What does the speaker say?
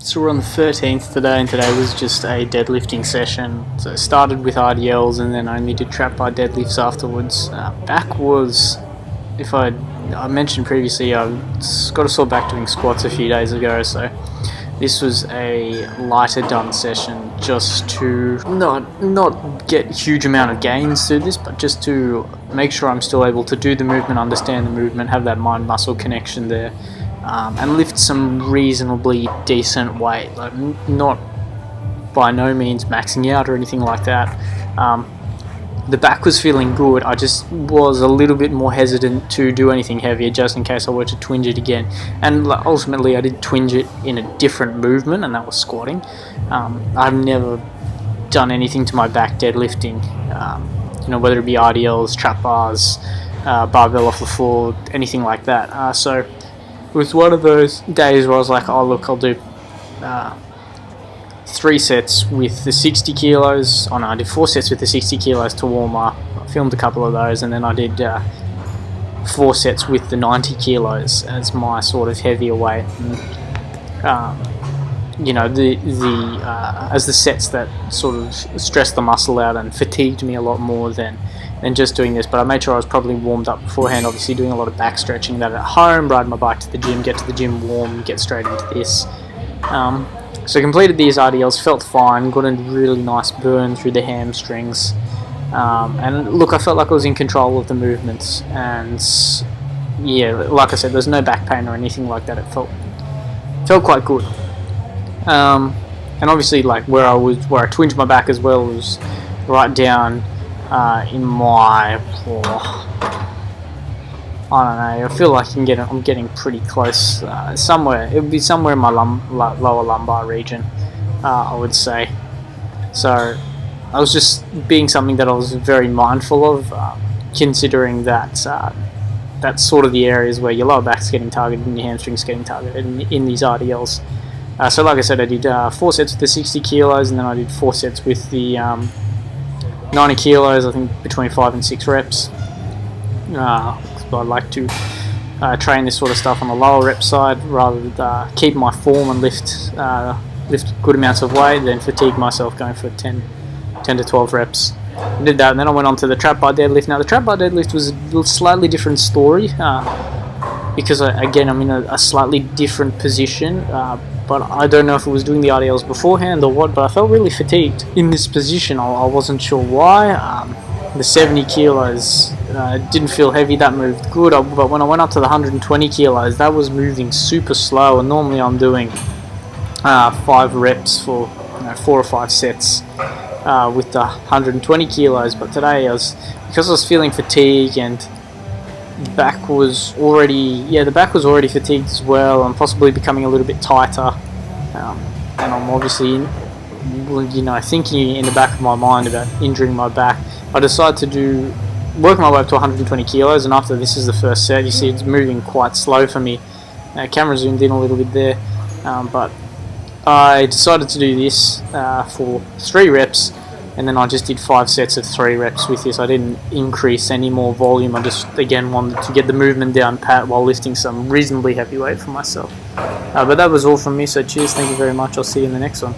So we're on the 13th today, and today was just a deadlifting session. So it started with RDLs and then only did trap bar deadlifts afterwards. Back was, if I mentioned previously, I got a sore back doing squats a few days ago, so this was a lighter done session just to not get huge amount of gains through this, but just to make sure I'm still able to do the movement, understand the movement, have that mind-muscle connection there. And lift some reasonably decent weight, like not by no means maxing out or anything like that. The back was feeling good, I just was a little bit more hesitant to do anything heavier just in case I were to twinge it again. And ultimately I did twinge it in a different movement, and that was squatting. I've never done anything to my back deadlifting, whether it be RDLs, trap bars, barbell off the floor, anything like that. So it was one of those days where I was like, oh look, I'll do 3 sets with the 60 kilos. Oh no, I did 4 sets with the 60 kilos to warm up. I filmed a couple of those, and then I did 4 sets with the 90 kilos as my sort of heavier weight. And, as the sets that sort of stressed the muscle out and fatigued me a lot more than just doing this. But I made sure I was probably warmed up beforehand, obviously doing a lot of back stretching, that at home, ride my bike to the gym, get to the gym warm, get straight into this. So completed these RDLs, felt fine, got a really nice burn through the hamstrings, and look, I felt like I was in control of the movements, and yeah, like I said, there's no back pain or anything like that. It felt quite good. And obviously, like where I twinged my back as well was right down in my, I don't know, I feel like I'm getting pretty close. It would be somewhere in my lower lumbar region, I would say. So I was just being something that I was very mindful of, considering that that's sort of the areas where your lower back's getting targeted and your hamstrings getting targeted in these RDLs. So like I said, I did 4 sets with the 60 kilos, and then I did 4 sets with the 90 kilos, I think between 5 and 6 reps. I like to train this sort of stuff on the lower rep side, rather than keep my form and lift good amounts of weight, then fatigue myself going for 10 to 12 reps. I did that, and then I went on to the trap bar deadlift. Now the trap bar deadlift was a slightly different story, because again I'm in a slightly different position, but I don't know if it was doing the RDLs beforehand or what, but I felt really fatigued in this position. I wasn't sure why. The 70 kilos didn't feel heavy, that moved good, but when I went up to the 120 kilos, that was moving super slow, and normally I'm doing 5 reps for 4 or 5 sets with the 120 kilos, but today because I was feeling fatigue, and the back was already fatigued as well, and possibly becoming a little bit tighter, and I'm obviously thinking in the back of my mind about injuring my back. I decided to work my way up to 120 kilos, and after this is the first set, you see it's moving quite slow for me. Camera zoomed in a little bit there, but I decided to do this for 3 reps, and then I just did 5 sets of 3 reps with this. I didn't increase any more volume. I just, again, wanted to get the movement down pat while lifting some reasonably heavy weight for myself. But that was all from me, so cheers, thank you very much, I'll see you in the next one.